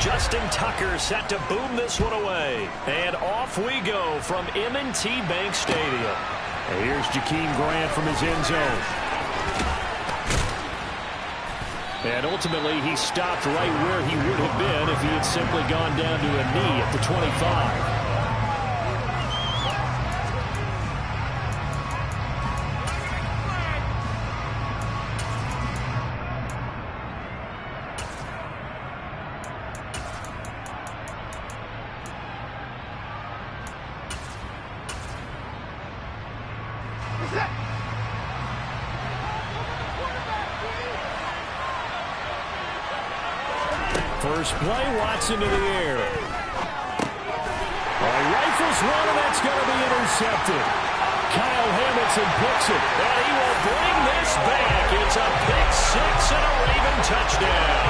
Justin Tucker set to boom this one away. And off we go from M&T Bank Stadium. And here's Jakeem Grant from his end zone. And ultimately, he stopped right where he would have been if he had simply gone down to a knee at the 25. First play, Watson to the air. Rifles one, and that's going to be intercepted. Kyle Hamilton picks it, and he will bring this back. It's a pick six and a Raven touchdown.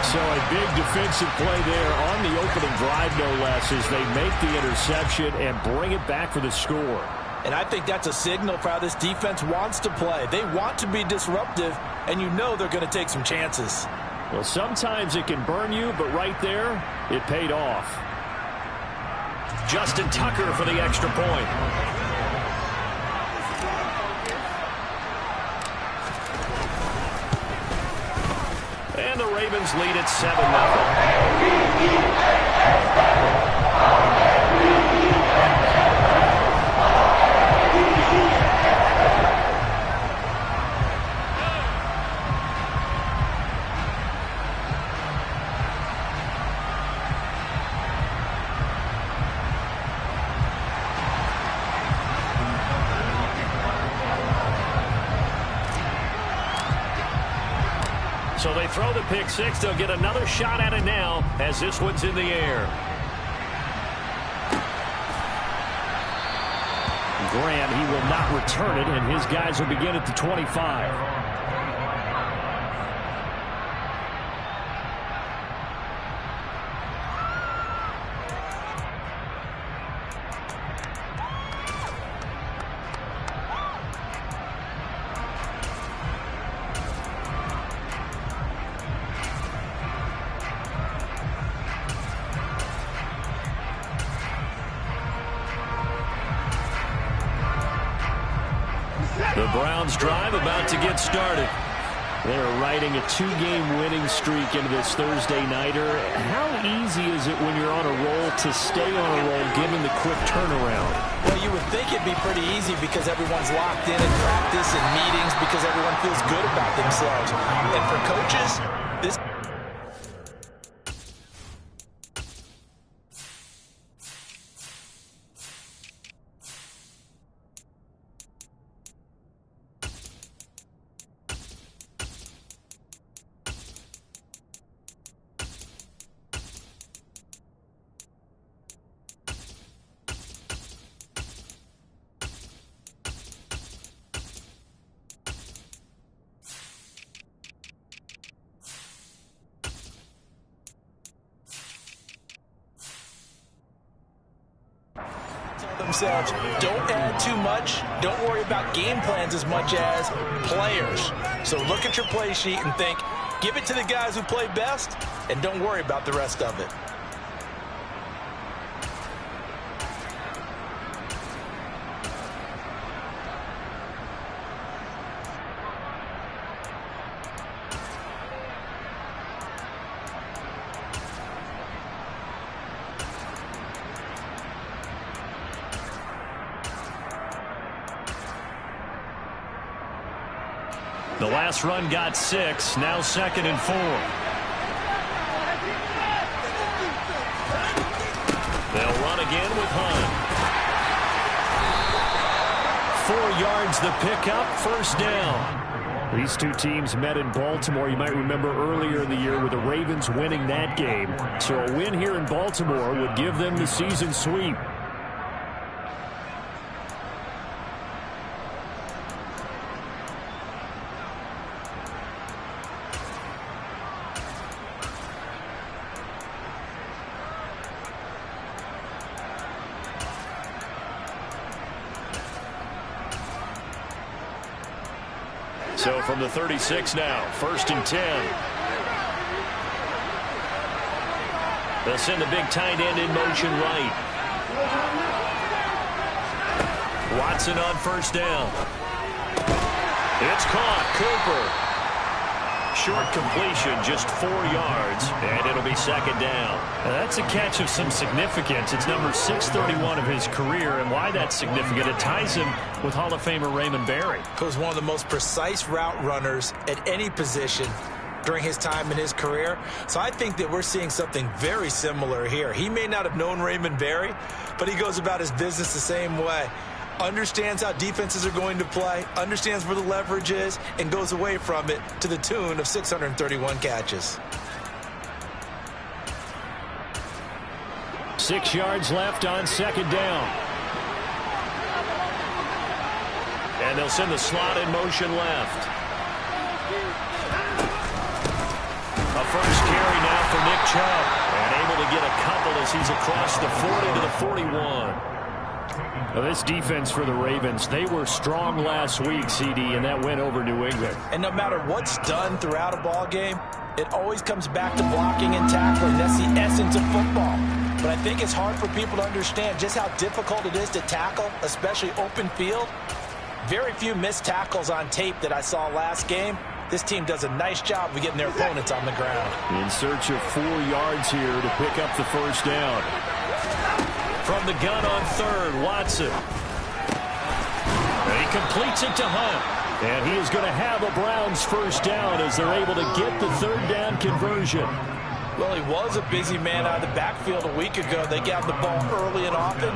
So a big defensive play there on the opening drive, no less, as they make the interception and bring it back for the score. And I think that's a signal for how this defense wants to play. They want to be disruptive, and you know they're going to take some chances. Well, sometimes it can burn you, but right there, it paid off. Justin Tucker for the extra point. And the Ravens lead at 7-0. So they throw the pick six. They'll get another shot at it now as this one's in the air. Graham, he will not return it, and his guys will begin at the 25. The Browns drive about to get started. They're riding a two-game winning streak into this Thursday nighter. How easy is it when you're on a roll to stay on a roll given the quick turnaround? Well, you would think it'd be pretty easy because everyone's locked in practice and meetings because everyone feels good about themselves. And for coaches, this... themselves, don't add too much. Don't worry about game plans as much as players. So look at your play sheet and think, give it to the guys who play best, and don't worry about the rest of it. The last run got 6, now 2nd and 4. They'll run again with Hunt. 4 yards the pickup, first down. These two teams met in Baltimore. You might remember earlier in the year with the Ravens winning that game. So a win here in Baltimore would give them the season sweep. So from the 36 now, 1st and 10. They'll send the big tight end in motion right. Watson on first down. It's caught. Cooper. Short completion, just 4 yards, and it'll be second down. That's a catch of some significance. It's number 631 of his career, and why that's significant, it ties him with Hall of Famer Raymond Berry. He was one of the most precise route runners at any position during his time in his career. So I think that we're seeing something very similar here. He may not have known Raymond Berry, but he goes about his business the same way. Understands how defenses are going to play, understands where the leverage is, and goes away from it to the tune of 631 catches. 6 yards left on second down. And they'll send the slot in motion left. A first carry now for Nick Chubb. And able to get a couple as he's across the 40 to the 41. Well, this defense for the Ravens, they were strong last week, CD, and that went over New England. And no matter what's done throughout a ball game, it always comes back to blocking and tackling. That's the essence of football. But I think it's hard for people to understand just how difficult it is to tackle, especially open field. Very few missed tackles on tape that I saw last game. This team does a nice job of getting their opponents on the ground. In search of 4 yards here to pick up the first down. From the gun on third, Watson. And he completes it to Hunt. And he is going to have a Browns first down as they're able to get the third down conversion. Well, he was a busy man out of the backfield a week ago. They got the ball early and often.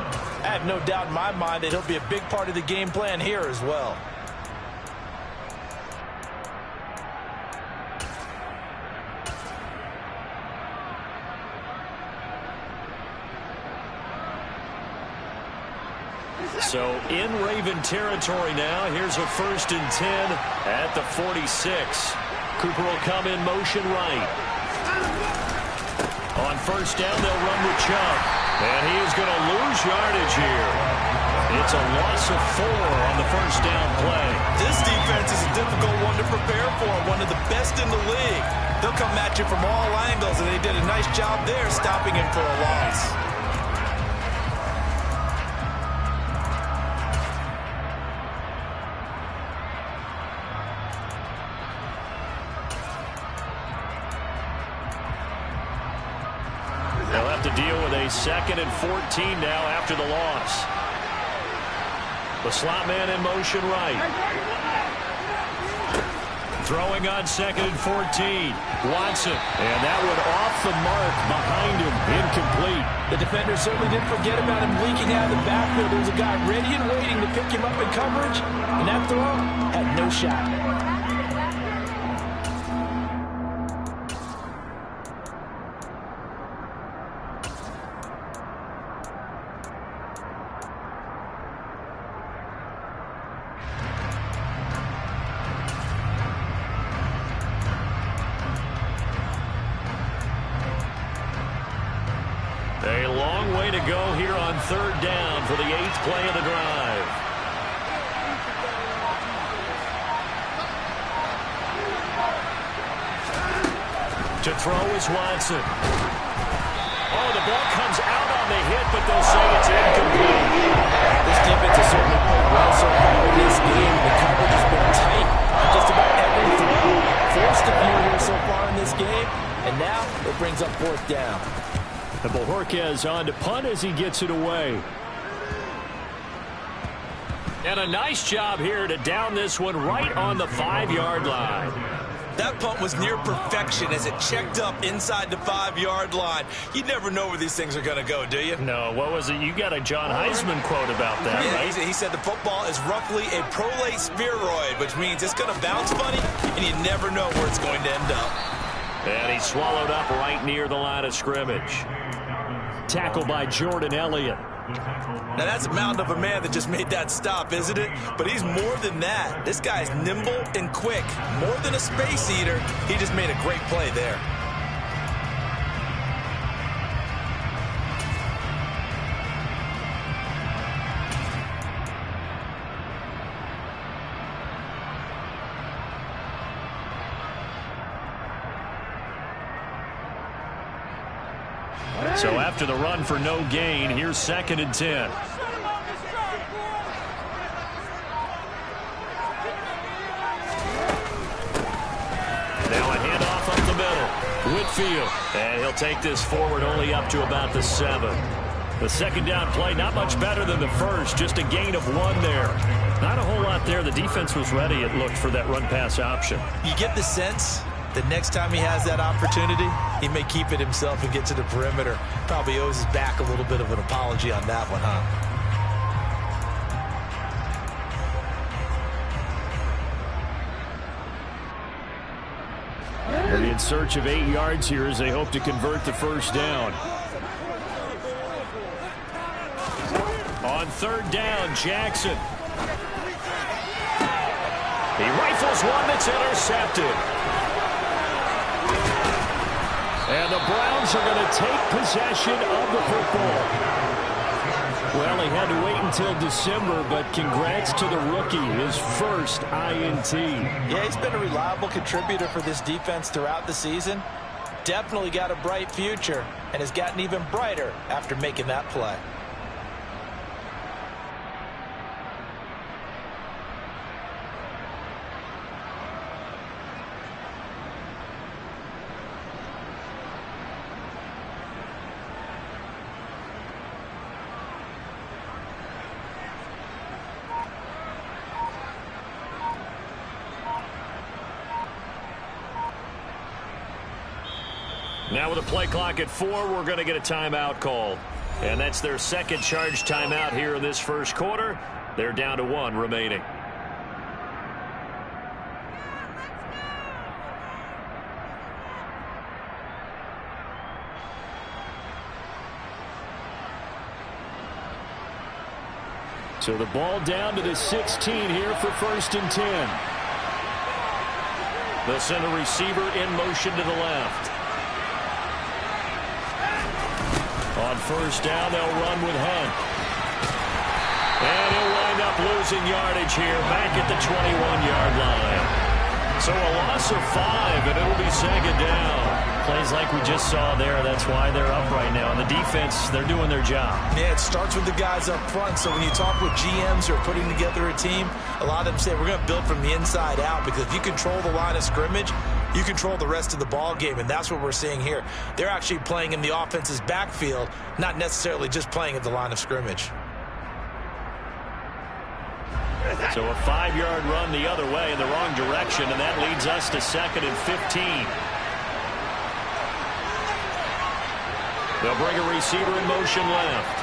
I have no doubt in my mind that he'll be a big part of the game plan here as well. So in Raven territory now. Here's a 1st and 10 at the 46. Cooper will come in motion right. On first down, they'll run with Chubb. And he is going to lose yardage here. It's a loss of 4 on the first down play. This defense is a difficult one to prepare for, one of the best in the league. They'll come at you from all angles, and they did a nice job there stopping him for a loss. They'll have to deal with a 2nd and 14 now after the loss. The slot man in motion right. Throwing on 2nd and 14. Watson. And that one off the mark behind him. Incomplete. The defender certainly didn't forget about him leaking out of the backfield. There was a guy ready and waiting to pick him up in coverage. And that throw had no shot. A long way to go here on third down for the 8th play of the drive. To throw is Watson. Oh, the ball comes out on the hit, but they'll say it's incomplete. This defense has certainly played well so far in this game. The coverage has been tight on just about every throw. Forced a few here so far in this game, and now it brings up 4th down. And Bojorquez on to punt as he gets it away. And a nice job here to down this one right on the 5-yard line. That punt was near perfection as it checked up inside the 5-yard line. You never know where these things are going to go, do you? No, what was it? You got a John Heisman quote about that, yeah, right? He said the football is roughly a prolate spheroid, which means it's going to bounce funny, and you never know where it's going to end up. And he's swallowed up right near the line of scrimmage. Tackle by Jordan Elliott. Now, that's a mountain of a man that just made that stop, isn't it? But he's more than that. This guy's nimble and quick. More than a space eater, he just made a great play there. So after the run for no gain, here's 2nd and 10. Now a handoff up the middle. Whitfield. And he'll take this forward only up to about the 7. The 2nd down play, not much better than the first. Just a gain of 1 there. Not a whole lot there. The defense was ready, it looked, for that run-pass option. You get the sense that next time he has that opportunity, he may keep it himself and get to the perimeter. Probably owes his back a little bit of an apology on that one, huh? They're in search of 8 yards here as they hope to convert the first down. On 3rd down, Jackson. He rifles one that's intercepted. And the Browns are going to take possession of the football. Well, he had to wait until December, but congrats to the rookie, his first INT. Yeah, he's been a reliable contributor for this defense throughout the season. Definitely got a bright future and has gotten even brighter after making that play. Now with a play clock at 4, we're going to get a timeout called. And that's their 2nd charge timeout here in this first quarter. They're down to 1 remaining. So the ball down to the 16 here for 1st and 10. They'll send a receiver in motion to the left. On 1st down, they'll run with Hunt. And he'll wind up losing yardage here back at the 21-yard line. So a loss of 5, and it'll be 2nd down. Plays like we just saw there. That's why they're up right now. And the defense, they're doing their job. Yeah, it starts with the guys up front. So when you talk with GMs who are putting together a team, a lot of them say we're going to build from the inside out, because if you control the line of scrimmage, you control the rest of the ball game, and that's what we're seeing here. They're actually playing in the offense's backfield, not necessarily just playing at the line of scrimmage. So a 5-yard run the other way in the wrong direction, and that leads us to 2nd and 15. They'll bring a receiver in motion left.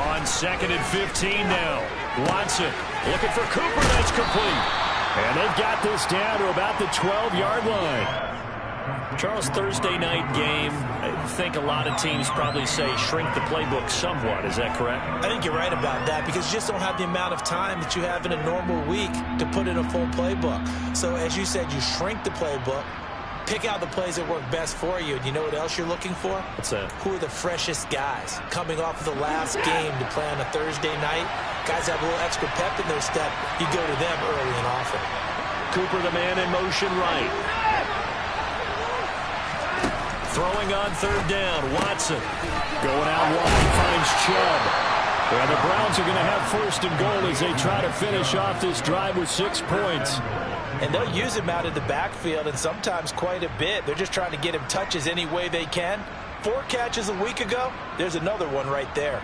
On 2nd and 15 now. Watson looking for Cooper. That's complete. And they've got this down to about the 12-yard line. Charles, Thursday night game, I think a lot of teams probably say shrink the playbook somewhat. Is that correct? I think you're right about that, because you just don't have the amount of time that you have in a normal week to put in a full playbook. So as you said, you shrink the playbook, pick out the plays that work best for you. And you know what else you're looking for? What's that? Who are the freshest guys coming off of the last game to play on a Thursday night? Guys have a little extra pep in their step. You go to them early and often. Cooper, the man in motion right. Throwing on 3rd down, Watson. Going out wide, finds Chubb. And the Browns are going to have 1st and goal as they try to finish off this drive with 6 points. And they'll use him out in the backfield, and sometimes quite a bit. They're just trying to get him touches any way they can. 4 catches a week ago, there's another one right there.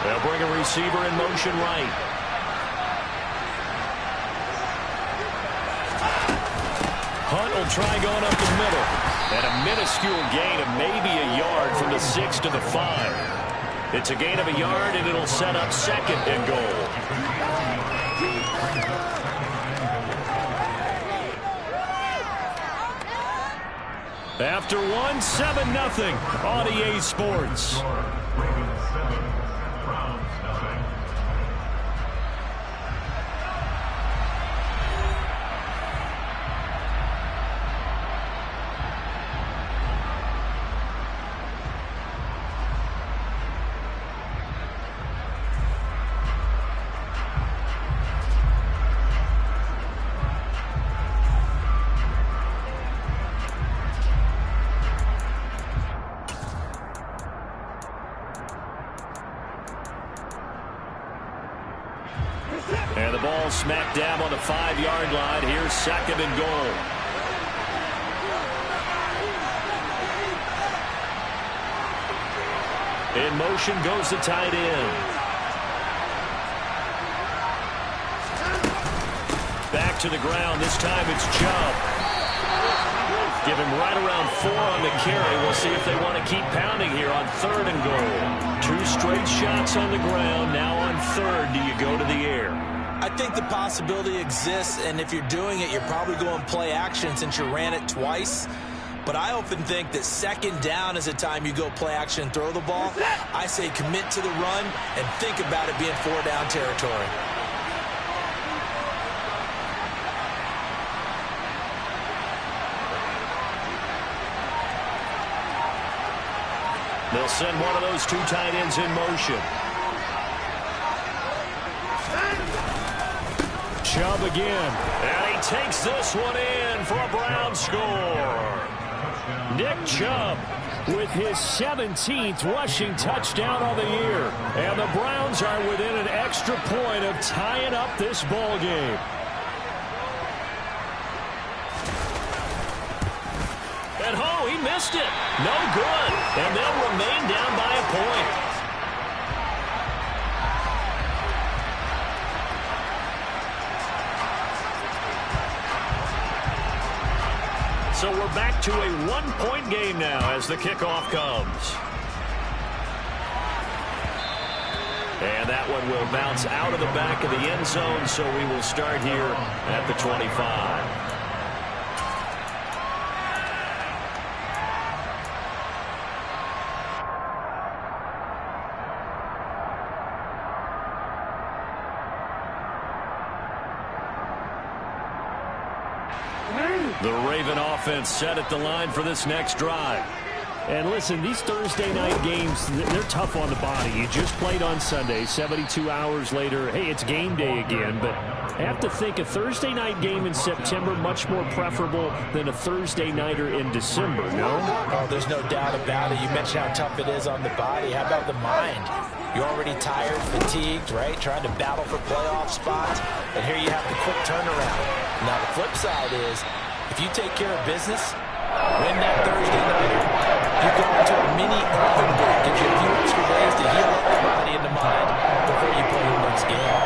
They'll bring a receiver in motion right. Hunt will try going up the middle. And a minuscule gain of maybe a yard from the 6 to the 5. It's a gain of a yard, and it'll set up 2nd and goal. After 1, 7-0 on EA Sports. And the ball smack dab on the 5-yard line. Here's 2nd and goal. In motion goes the tight end. Back to the ground. This time it's Chubb. Give him right around 4 on the carry. We'll see if they want to keep pounding here on 3rd and goal. 2 straight shots on the ground. Now on 3rd, do you go to the air? I think the possibility exists, and if you're doing it, you're probably going play action since you ran it twice. But I often think that 2nd down is a time you go play action and throw the ball. I say commit to the run and think about it being 4-down territory. They'll send one of those 2 tight ends in motion. Chubb again. And he takes this one in for a Brown score. Nick Chubb with his 17th rushing touchdown on the year. And the Browns are within an extra point of tying up this ball game. And he missed it. No good. And they'll remain down by a point. So we're back to a 1-point game now as the kickoff comes. And that one will bounce out of the back of the end zone, so we will start here at the 25. The Raven offense set at the line for this next drive. And listen, these Thursday night games, they're tough on the body. You just played on Sunday, 72 hours later. Hey, it's game day again, but I have to think a Thursday night game in September much more preferable than a Thursday nighter in December, no? Oh, there's no doubt about it. You mentioned how tough it is on the body. How about the mind? You're already tired, fatigued, right? Trying to battle for playoff spots. And here you have the quick turnaround. Now, the flip side is, if you take care of business, win that Thursday nighter, you go into a mini open break. Gives you a few extra days to heal up the body and the mind before you play your next game.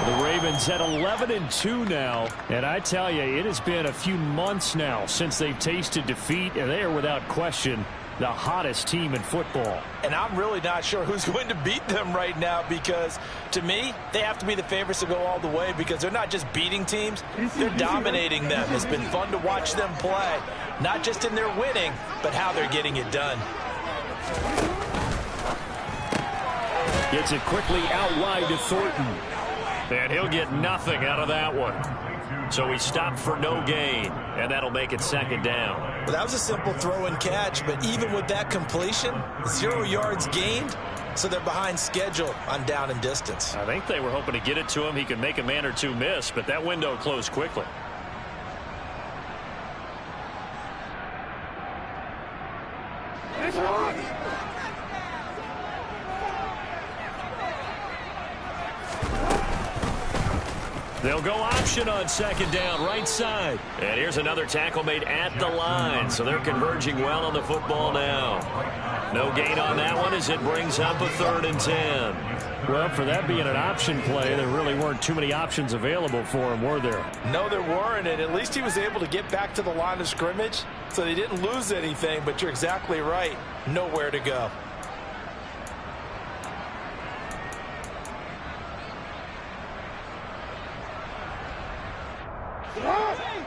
The Ravens at 11-2 now, and I tell you, it has been a few months now since they've tasted defeat, and they are without question the hottest team in football. And I'm really not sure who's going to beat them right now, because to me, they have to be the favorites to go all the way, because they're not just beating teams, they're dominating them. It's been fun to watch them play, not just in their winning, but how they're getting it done. Gets it quickly out wide to Thornton. And he'll get nothing out of that one. So he stopped for no gain, and that'll make it 2nd down. Well, that was a simple throw and catch, but even with that completion, 0 yards gained, so they're behind schedule on down and distance. I think they were hoping to get it to him. He could make a man or two miss, but that window closed quickly. They'll go option on 2nd down, right side. And here's another tackle made at the line, so they're converging well on the football now. No gain on that one as it brings up a 3rd and 10. Well, for that being an option play, there really weren't too many options available for him, were there? No, there weren't, and at least he was able to get back to the line of scrimmage, so they didn't lose anything, but you're exactly right. Nowhere to go.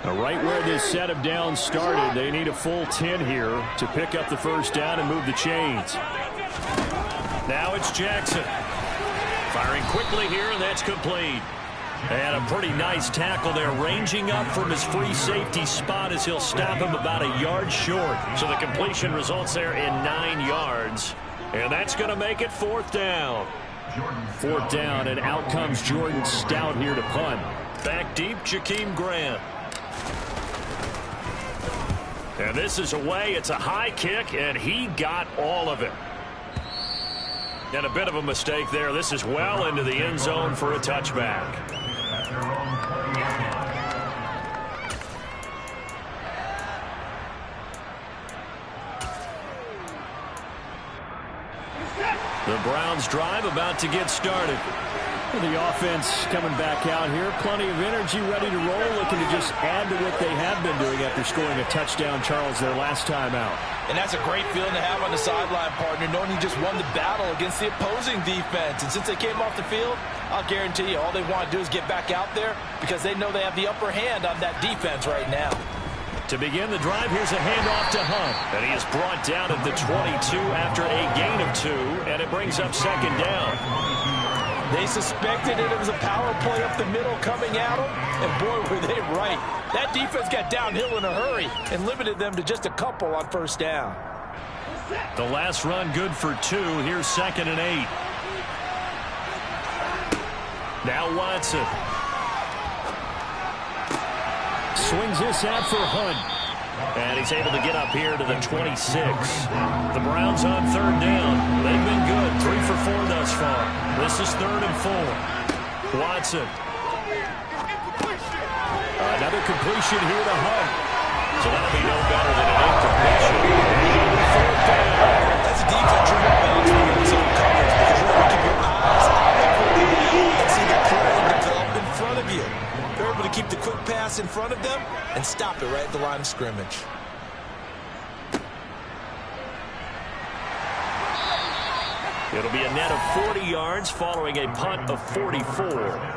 Right where this set of downs started, they need a full 10 here to pick up the 1st down and move the chains. Now it's Jackson. Firing quickly here, and that's complete. And a pretty nice tackle there, ranging up from his free safety spot as he'll stop him about a yard short. So the completion results there in 9 yards. And that's going to make it 4th down. 4th down, and out comes Jordan Stout here to punt. Back deep, Jakeem Grant. And this is away. It's a high kick, and he got all of it. And a bit of a mistake there. This is well into the end zone for a touchback. The Browns drive about to get started. The offense coming back out here. Plenty of energy, ready to roll, looking to just add to what they have been doing after scoring a touchdown, Charles, their last time out. And that's a great feeling to have on the sideline, partner, knowing you just won the battle against the opposing defense. And since they came off the field, I'll guarantee you all they want to do is get back out there because they know they have the upper hand on that defense right now. To begin the drive, here's a handoff to Hunt. And he is brought down at the 22 after a gain of 2, and it brings up second down. They suspected it was a power play up the middle coming at them, and boy, were they right. That defense got downhill in a hurry and limited them to just a couple on first down. The last run good for 2. Here's 2nd and 8. Now Watson. Swings this out for Hunt. And he's able to get up here to the 26. The Browns on 3rd down. They've been good. 3 for 4 thus far. This is 3rd and 4. Watson. Another completion here to Hunt. So that'll be no better than an incompletion. 4th down. That's a defense you're going to bounce when you're in zone coverage because you're going to keep your eyes on the quarterback and see the play develop in front of you. They're able to keep the quick pass in front of them and stop it right at the line of scrimmage. It'll be a net of 40 yards following a punt of 44.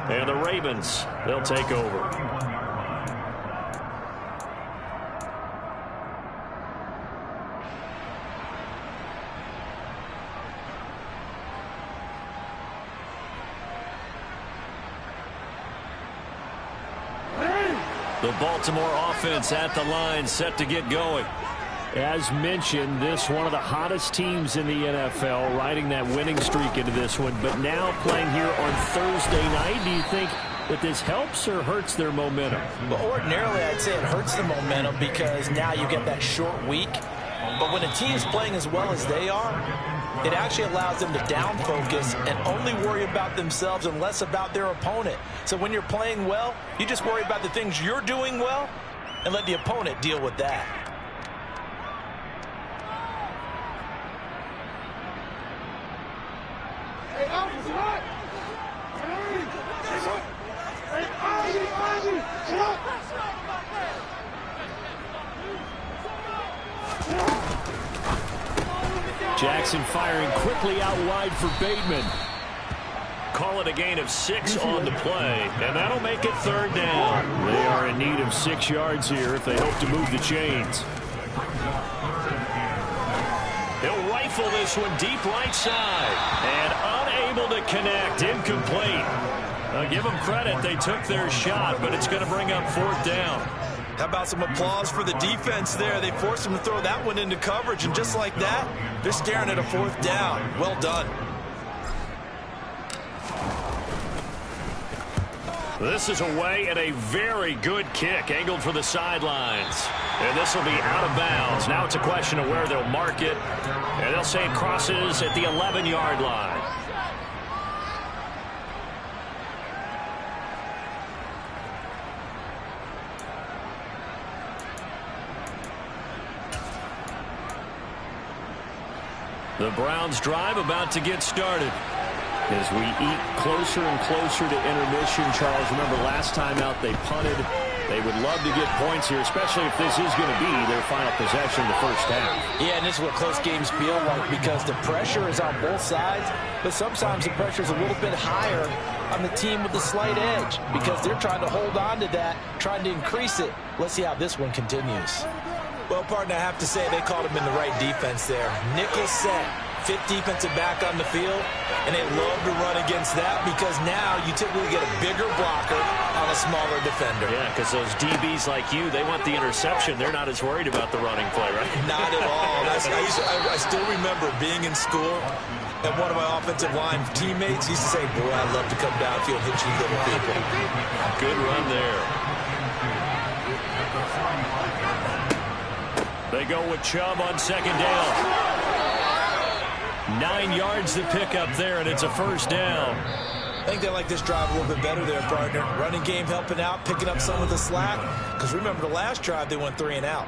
And the Ravens, they'll take over. The Baltimore offense at the line, set to get going. As mentioned, this one of the hottest teams in the NFL, riding that winning streak into this one, but now playing here on Thursday night. Do you think that this helps or hurts their momentum? Well, ordinarily, I'd say it hurts the momentum because now you get that short week. But when a team's playing as well as they are, it actually allows them to down focus and only worry about themselves and less about their opponent. So when you're playing well, you just worry about the things you're doing well and let the opponent deal with that. Jackson firing quickly out wide for Bateman. Call it a gain of 6 on the play, and that'll make it 3rd down. They are in need of 6 yards here if they hope to move the chains. He'll rifle this one deep right side, and unable to connect, incomplete. Give them credit, they took their shot, but it's going to bring up 4th down. How about some applause for the defense there? They forced him to throw that one into coverage, and just like that, they're staring at a 4th down. Well done. This is away and a very good kick, angled for the sidelines. And this will be out of bounds. Now it's a question of where they'll mark it, and they'll say it crosses at the 11-yard line. The Browns drive about to get started. As we eat closer and closer to intermission, Charles, remember last time out they punted. They would love to get points here, especially if this is going to be their final possession in the first half. Yeah, and this is what close games feel like because the pressure is on both sides, but sometimes the pressure is a little bit higher on the team with the slight edge because they're trying to hold on to that, trying to increase it. Let's see how this one continues. Well, partner, I have to say they caught him in the right defense there. Nickel set, 5th defensive back on the field, and they love to run against that because now you typically get a bigger blocker on a smaller defender. Yeah, because those DBs like you, they want the interception. They're not as worried about the running play, right? Not at all. I still remember being in school, and one of my offensive line teammates used to say, boy, I'd love to come downfield and hit you little people. Good run there. They go with Chubb on 2nd down. 9 yards to pick up there, and it's a first down. I think they like this drive a little bit better there, partner. Running game helping out, picking up some of the slack. Because remember, the last drive, they went 3 and out.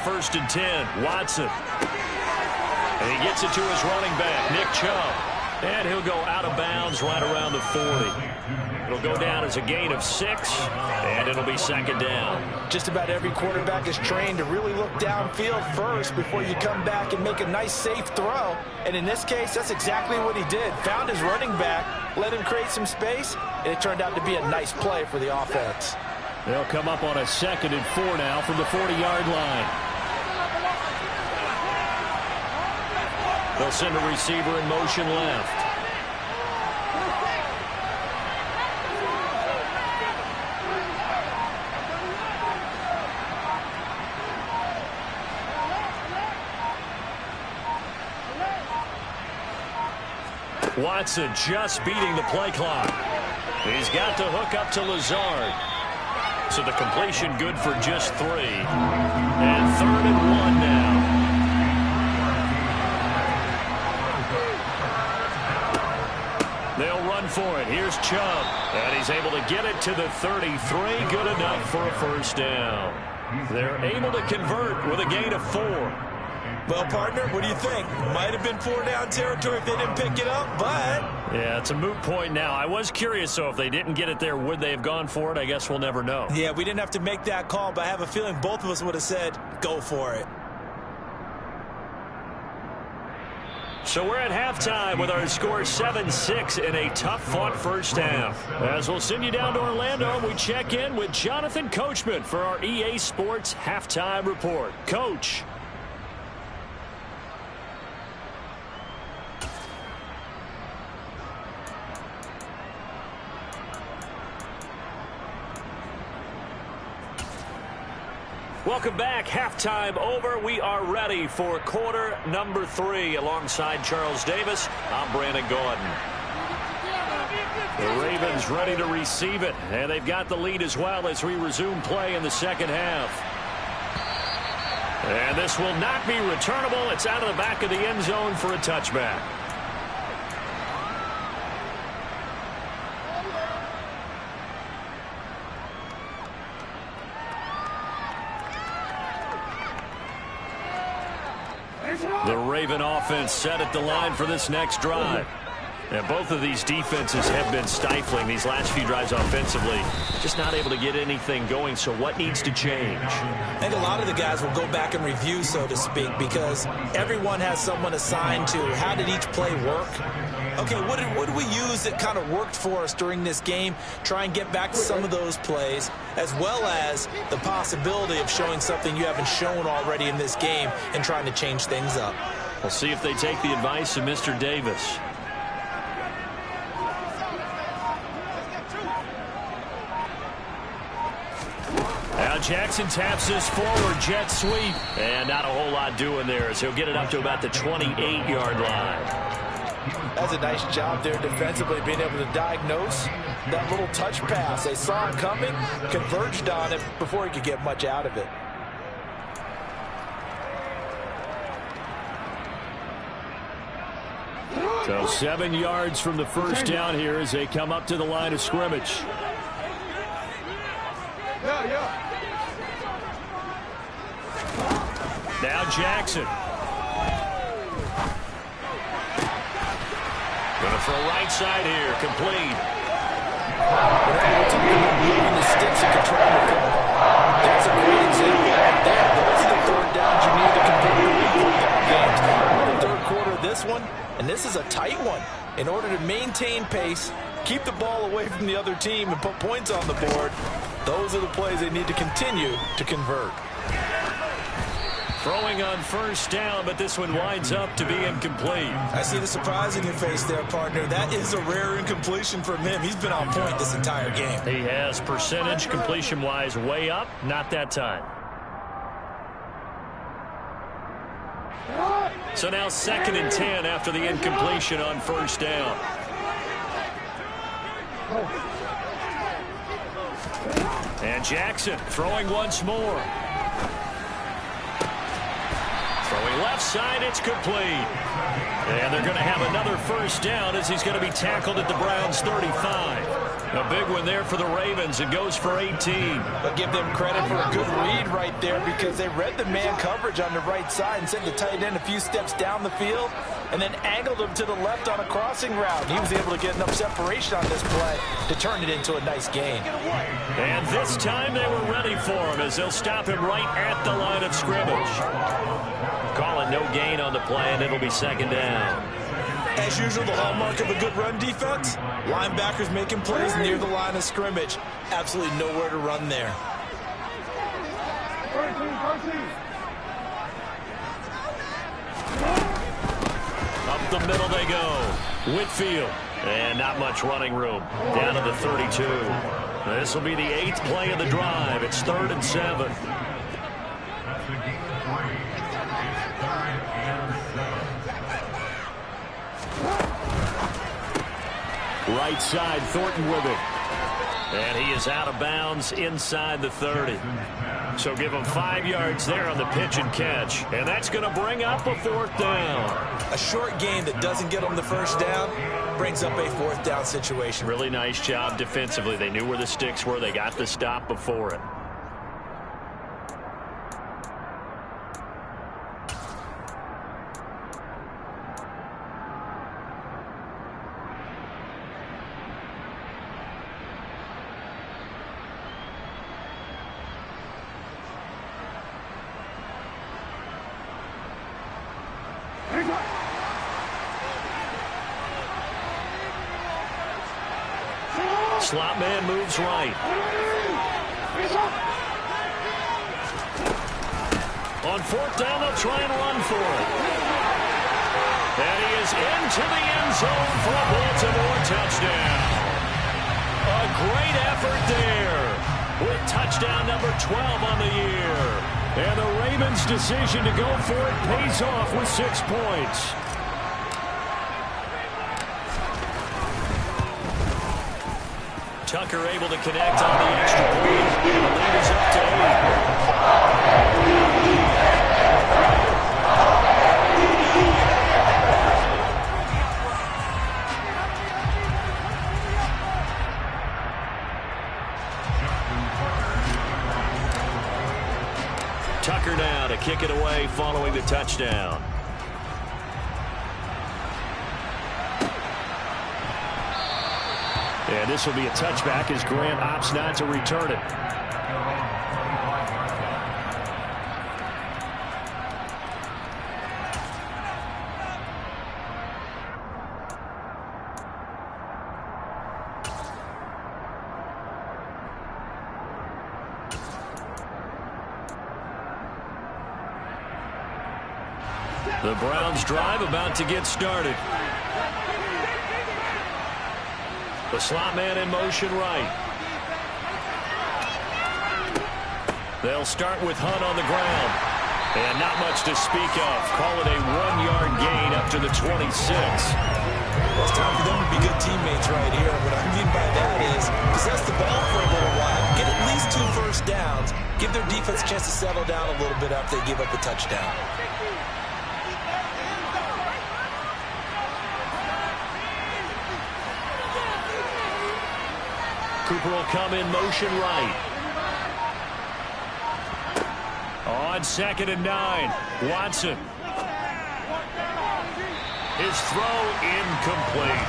First and 10, Watson. And he gets it to his running back, Nick Chubb. And he'll go out of bounds right around the 40. It'll go down as a gain of 6, and it'll be second down. Just about every quarterback is trained to really look downfield first before you come back and make a nice, safe throw. And in this case, that's exactly what he did. Found his running back, let him create some space, and it turned out to be a nice play for the offense. They'll come up on a 2nd and 4 now from the 40-yard line. They'll send a receiver in motion left. Watson just beating the play clock. He's got to hook up to Lazard. So the completion good for just 3. And 3rd and 1 now. They'll run for it. Here's Chubb. And he's able to get it to the 33. Good enough for a first down. They're able to convert with a gain of 4. Well, partner, what do you think? Might have been 4-down territory if they didn't pick it up, but... Yeah, it's a moot point now. I was curious, so if they didn't get it there, would they have gone for it? I guess we'll never know. Yeah, we didn't have to make that call, but I have a feeling both of us would have said, go for it. So we're at halftime with our score 7-6 in a tough-fought first half. As we'll send you down to Orlando, we check in with Jonathan Coachman for our EA Sports Halftime Report. Coach. Welcome back. Halftime over. We are ready for quarter number 3. Alongside Charles Davis, I'm Brandon Gordon. The Ravens ready to receive it, and they've got the lead as well as we resume play in the second half. And this will not be returnable. It's out of the back of the end zone for a touchback. The Raven offense set at the line for this next drive. And both of these defenses have been stifling these last few drives offensively. Just not able to get anything going, so what needs to change? I think a lot of the guys will go back and review, so to speak, because everyone has someone assigned to how did each play work. Okay, what did we use that kind of worked for us during this game? Try and get back to some of those plays, as well as the possibility of showing something you haven't shown already in this game and trying to change things up. We'll see if they take the advice of Mr. Davis. Now Jackson taps this forward jet sweep. And not a whole lot doing there as he'll get it up to about the 28-yard line. That's a nice job there defensively, being able to diagnose that little touch pass. They saw it coming, converged on it before he could get much out of it. So 7 yards from the first down here as they come up to the line of scrimmage. Now Jackson. Going to throw right side here, complete. The sticks and control the football. That's a great example right there. Those are the third downs you need to convert in football games. We're in the third quarter of this one, and this is a tight one. In order to maintain pace, keep the ball away from the other team, and put points on the board, those are the plays they need to continue to convert. Throwing on first down, but this one winds up to be incomplete. I see the surprise in your face there, partner. That is a rare incompletion from him. He's been on point this entire game. He has percentage completion-wise way up, not that time. So now 2nd and 10 after the incompletion on first down. And Jackson throwing once more. Throwing left side, it's complete. And they're going to have another first down as he's going to be tackled at the Browns' 35. A big one there for the Ravens. It goes for 18. But give them credit for a good read right there because they read the man coverage on the right side and sent the tight end a few steps down the field and then angled him to the left on a crossing route. He was able to get enough separation on this play to turn it into a nice gain. And this time they were ready for him as they'll stop him right at the line of scrimmage. Call it no gain on the play, and it'll be 2nd down. As usual, the hallmark of a good run defense, linebackers making plays near the line of scrimmage. Absolutely nowhere to run there. Up the middle they go. Whitfield. And not much running room. Down to the 32. This will be the 8th play of the drive. It's 3rd and 7. Right side, Thornton with it. And he is out of bounds inside the 30. So give him 5 yards there on the pitch and catch. And that's going to bring up a 4th down. A short gain that doesn't get them the first down brings up a 4th down situation. Really nice job defensively. They knew where the sticks were. They got the stop before it. Slot man moves right. On 4th down, they'll try and run for it. And he is into the end zone for a Baltimore touchdown. A great effort there with touchdown number 12 on the year. And the Ravens' decision to go for it pays off with 6 points. Tucker able to connect on the extra point. The lead is up to 8. Tucker now to kick it away following the touchdown. And this will be a touchback as Grant opts not to return it. The Browns drive about to get started. The slot man in motion right. They'll start with Hunt on the ground. And not much to speak of. Call it a 1-yard gain up to the 26. Well, it's time for them to be good teammates right here. What I mean by that is possess the ball for a little while, get at least 2 first downs, give their defense a chance to settle down a little bit after they give up a touchdown. Cooper will come in motion right. On 2nd and 9, Watson. His throw incomplete.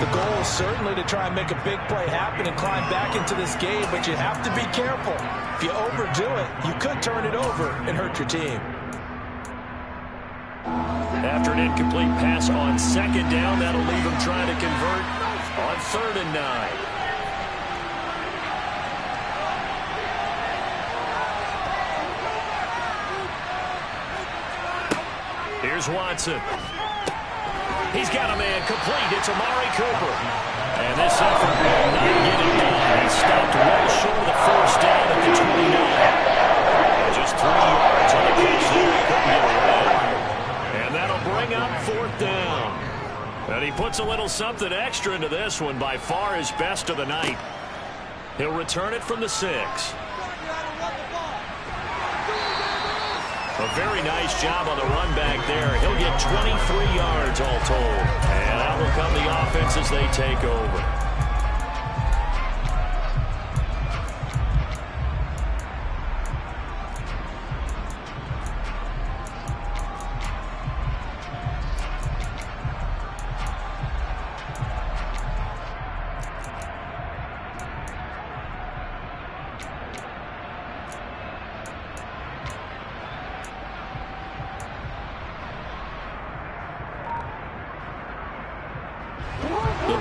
The goal is certainly to try and make a big play happen and climb back into this game, but you have to be careful. If you overdo it, you could turn it over and hurt your team. After an incomplete pass on 2nd down, that'll leave him trying to convert on 3rd and 9. Here's Watson. He's got a man complete. It's Amari Cooper. And this effort will not get it done. He stopped well short of the first down at the 29. Just 3 yards on the catch there. He couldn't get away. And that'll bring up 4th down. And he puts a little something extra into this one. By far his best of the night. He'll return it from the 6. A very nice job on the run back there. He'll get 23 yards all told. And out will come the offense as they take over.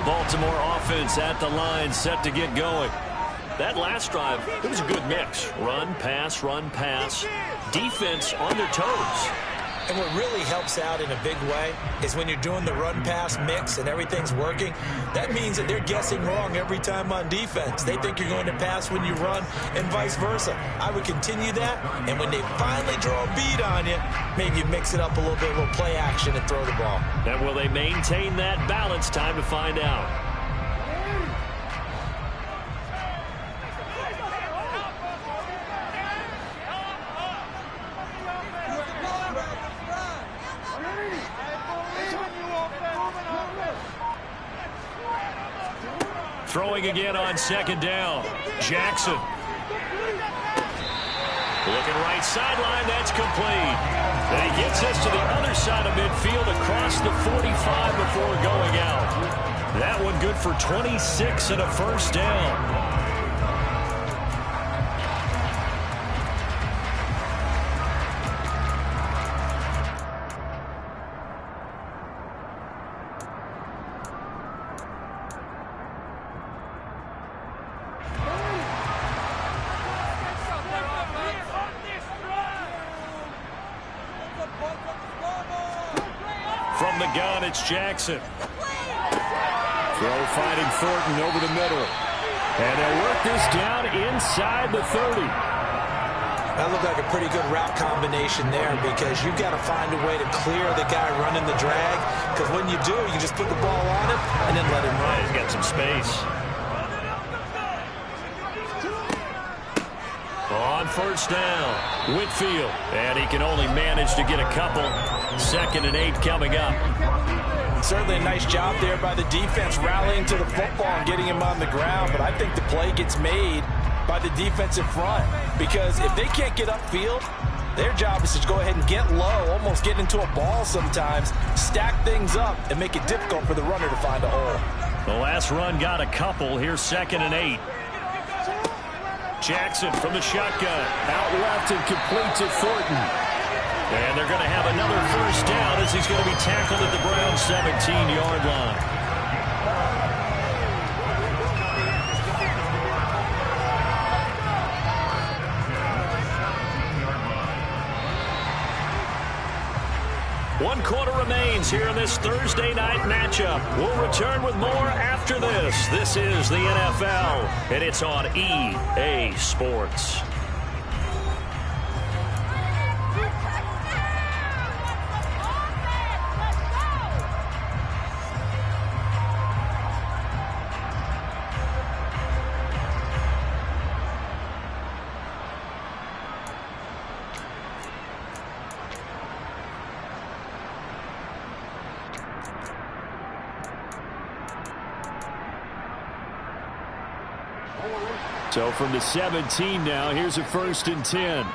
Baltimore offense at the line, set to get going. That last drive, it was a good mix. Run, pass, defense on their toes. And what really helps out in a big way is when you're doing the run-pass mix and everything's working, that means that they're guessing wrong every time on defense. They think you're going to pass when you run and vice versa. I would continue that, and when they finally draw a beat on you, maybe you mix it up a little bit, a little play action and throw the ball. And will they maintain that balance? Time to find out. Throwing again on 2nd down. Jackson. Looking right sideline. That's complete. And he gets us to the other side of midfield across the 45 before going out. That one good for 26 and a 1st down. From the gun, it's Jackson. Throw finding Thornton over the middle. And they'll work this down inside the 30. That looked like a pretty good route combination there because you've got to find a way to clear the guy running the drag. Because when you do, you just put the ball on him and then let him run. He's got some space. On 1st down, Whitfield. And he can only manage to get a couple. 2nd and 8 coming up. Certainly a nice job there by the defense rallying to the football and getting him on the ground. But I think the play gets made by the defensive front. Because if they can't get upfield, their job is to go ahead and get low, almost get into a ball sometimes, stack things up, and make it difficult for the runner to find a hole. The last run got a couple. Here's 2nd and 8. Jackson from the shotgun. Out left and complete to Thornton. And they're going to have another 1st down as he's going to be tackled at the Browns' 17-yard line. One quarter remains here in this Thursday night matchup. We'll return with more after this. This is the NFL, and it's on EA Sports. So from the 17 now, here's a 1st and 10.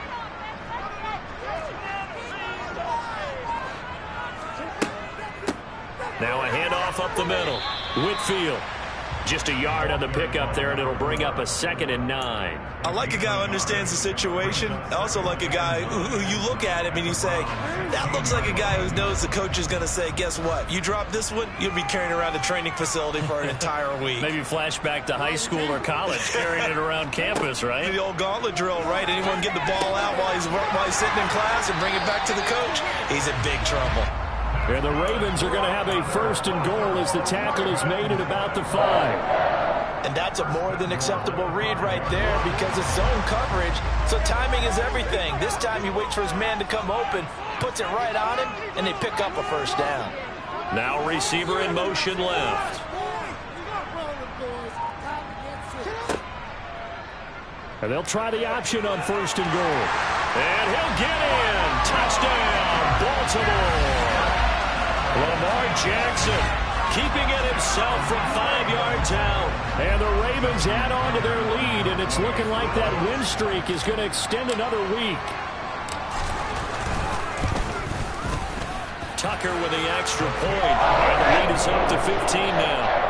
Now a handoff up the middle. Whitfield. Just a yard on the pickup there, and it'll bring up a 2nd and 9. I like a guy who understands the situation. I also like a guy who you look at him and you say, that looks like a guy who knows the coach is going to say, guess what? You drop this one, you'll be carrying around a training facility for an entire week. Maybe flashback to high school or college, carrying it around campus, right? The old gauntlet drill, right? Anyone get the ball out while he's sitting in class and bring it back to the coach? He's in big trouble. And the Ravens are going to have a 1st and goal as the tackle is made at about the 5. And that's a more than acceptable read right there because it's zone coverage, so timing is everything. This time he waits for his man to come open, puts it right on him, and they pick up a 1st down. Now receiver in motion left. And they'll try the option on 1st and goal. And he'll get in. Touchdown, Baltimore. Lamar Jackson keeping it himself from 5 yards out. And the Ravens add on to their lead, and it's looking like that win streak is going to extend another week. Tucker with the extra point. And the lead is up to 15 now.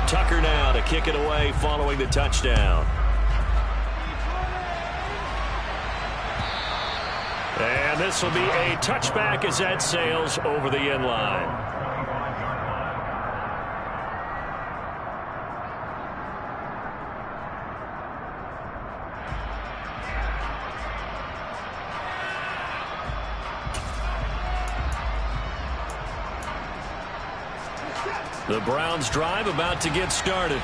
Tucker now to kick it away following the touchdown. And this will be a touchback as that sails over the end line. The Browns drive about to get started.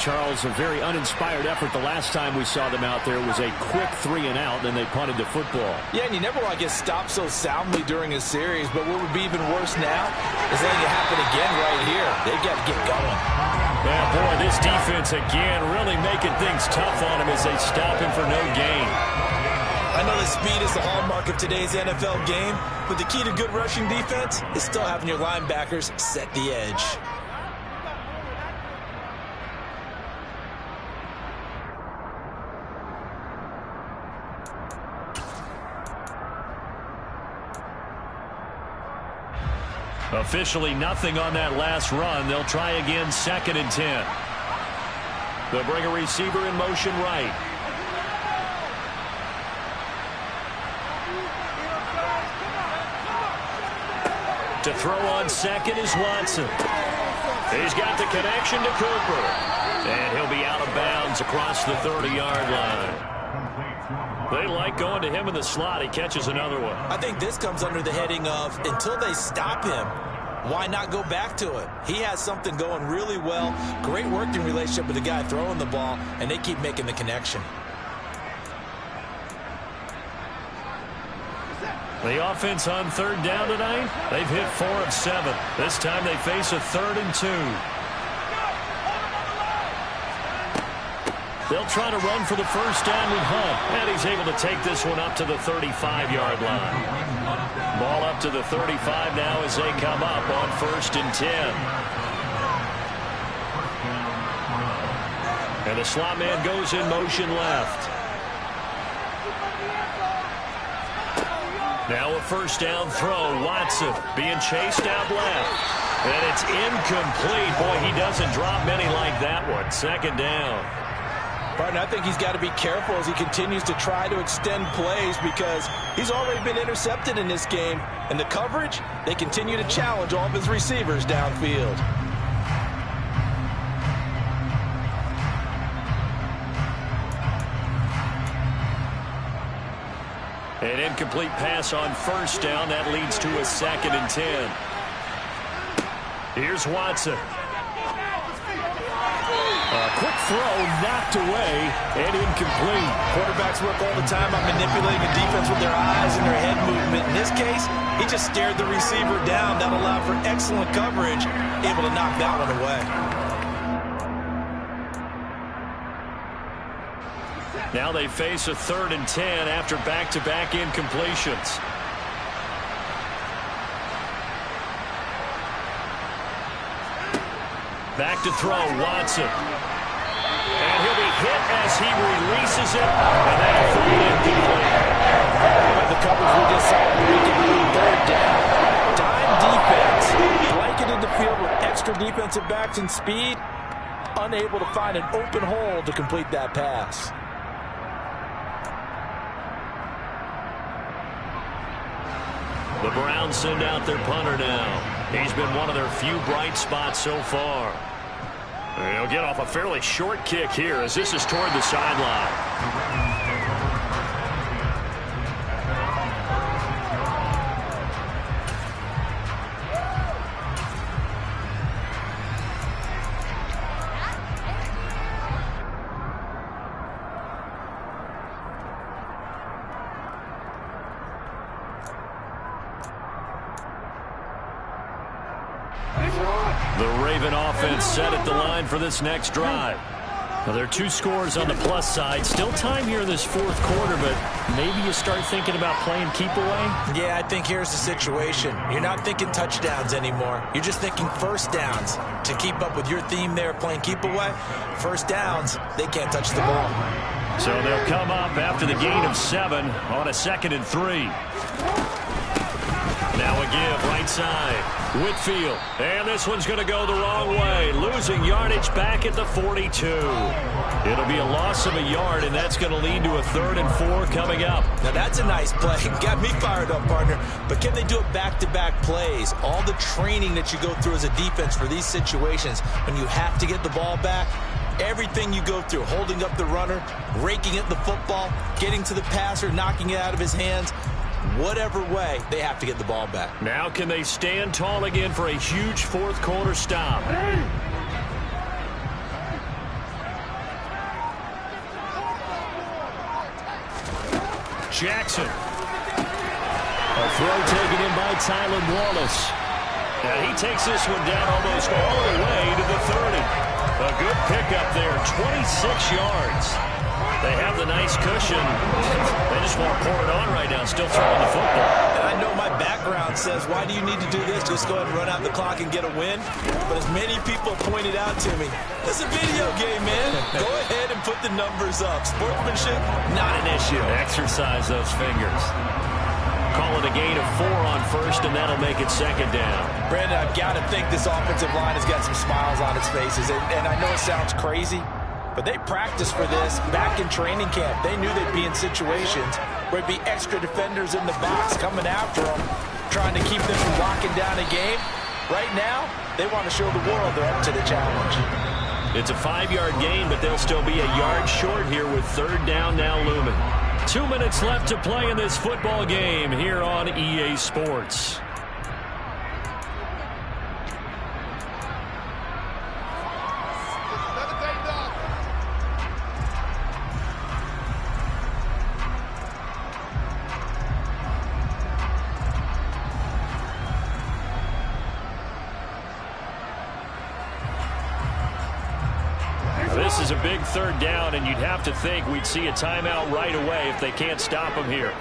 Charles, a very uninspired effort the last time we saw them out there. It was a quick 3 and out, then they punted the football. Yeah, and you never want to get stopped so soundly during a series, but what would be even worse now is letting it happen again right here. They've got to get going. Yeah, boy, this defense again really making things tough on him as they stop him for no gain. I know that speed is the hallmark of today's NFL game, but the key to good rushing defense is still having your linebackers set the edge. Officially nothing on that last run. They'll try again, 2nd and 10. They'll bring a receiver in motion right. To throw on 2nd is Watson. He's got the connection to Cooper. And he'll be out of bounds across the 30-yard line. They like going to him in the slot. He catches another one. I think this comes under the heading of until they stop him, why not go back to it? He has something going really well. Great working relationship with the guy throwing the ball, and they keep making the connection. The offense on 3rd down tonight, they've hit 4 of 7. This time they face a 3rd and 2. They'll try to run for the 1st down with Hunt. And he's able to take this one up to the 35-yard line. Ball up to the 35 now as they come up on 1st and 10. And the slot man goes in motion left. Now a 1st down throw. Watson being chased out left. And it's incomplete. Boy, he doesn't drop many like that one. 2nd down. Partner, I think he's got to be careful as he continues to try to extend plays because he's already been intercepted in this game. And the coverage, they continue to challenge all of his receivers downfield. An incomplete pass on 1st down. That leads to a 2nd and 10. Here's Watson. A quick throw knocked away and incomplete. Quarterbacks work all the time on manipulating the defense with their eyes and their head movement. In this case, he just stared the receiver down. That allowed for excellent coverage, able to knock that one away. Now they face a 3rd and 10 after back-to-back incompletions. Back to throw, Watson. as he releases it, and that thrown incomplete. The coverage we just saw break out on third down. Dime defense, blanketed the field with extra defensive backs and speed, unable to find an open hole to complete that pass. The Browns send out their punter now. He's been one of their few bright spots so far. He'll get off a fairly short kick here as this is toward the sideline. The Raven offense set at the line for this next drive. Now, there are 2 scores on the plus side. Still time here in this fourth quarter, but maybe you start thinking about playing keep away? Yeah, I think here's the situation. You're not thinking touchdowns anymore. You're just thinking first downs. To keep up with your theme there, playing keep away, first downs, they can't touch the ball. So they'll come up after the gain of 7 on a 2nd and 3. Now a give right side. Whitfield, and this one's going to go the wrong way, losing yardage back at the 42. It'll be a loss of a yard, and that's going to lead to a 3rd and 4 coming up. Now that's a nice play. Got me fired up, partner. But can they do it back-to-back plays? All the training that you go through as a defense for these situations, when you have to get the ball back, everything you go through, holding up the runner, raking at the football, getting to the passer, knocking it out of his hands, whatever way, they have to get the ball back. Now can they stand tall again for a huge fourth quarter stop? Jackson. A throw taken in by Tylan Wallace. And he takes this one down almost all the way to the 30. A good pickup there, 26 yards. They have the nice cushion. They just want to pour it on right now, still throwing the football. And I know my background says, why do you need to do this? Just go ahead and run out the clock and get a win. But as many people pointed out to me, this is a video game, man. Go ahead and put the numbers up. Sportsmanship, not an issue. Exercise those fingers. Call it a gain of 4 on first, and that'll make it 2nd down. Brandon, I've got to think this offensive line has got some smiles on its faces. And I know it sounds crazy, but they practiced for this back in training camp. They knew they'd be in situations where it'd be extra defenders in the box coming after them, trying to keep them from locking down a game. Right now, they want to show the world they're up to the challenge. It's a 5-yard gain, but they'll still be a yard short here with 3rd down now looming. 2 minutes left to play in this football game here on EA Sports. This is a big 3rd down, and you'd have to think we'd see a timeout right away if they can't stop him here.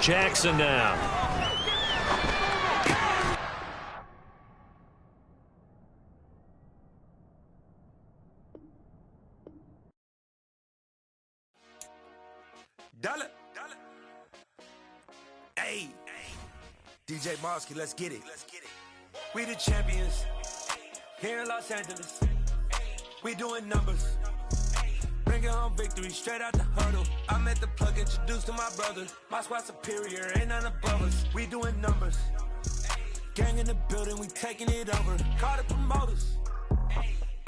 Jackson now. Dollar. Hey, DJ Mosky, let's get it. We the champions here in Los Angeles. We doing numbers. Bringing home victory straight out the huddle. I'm at the plug, introduced to my brother. My squad superior, ain't none above us. We doing numbers. Gang in the building, we taking it over. Call the promoters.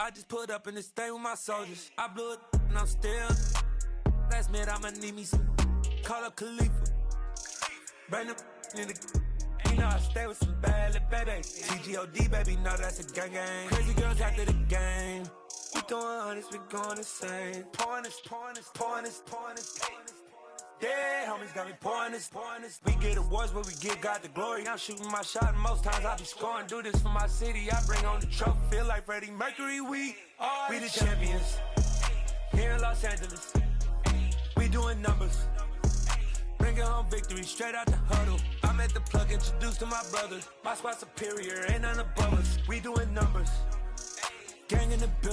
I just put up in this thing with my soldiers. I blew it and I'm still. Last minute, I'ma need me some. Call up Khalifa. Bring them in the. You know I stay with some bad little babies. TGOD, baby, know that's a gang gang. Crazy girls after the game. We throwing hundreds, we going insane. Pouring this. Dead homies got me pouring this. We get awards, but we give God the glory. I'm shooting my shot, and most times I be scoring. Do this for my city, I bring on the trophy. Feel like Freddie Mercury, we the champions. Here in Los Angeles, we doing numbers. Bringing home victory straight out the huddle. I'm at the plug, introduced to my brothers. My spot superior, ain't none above us. We doing numbers. Gang in the building.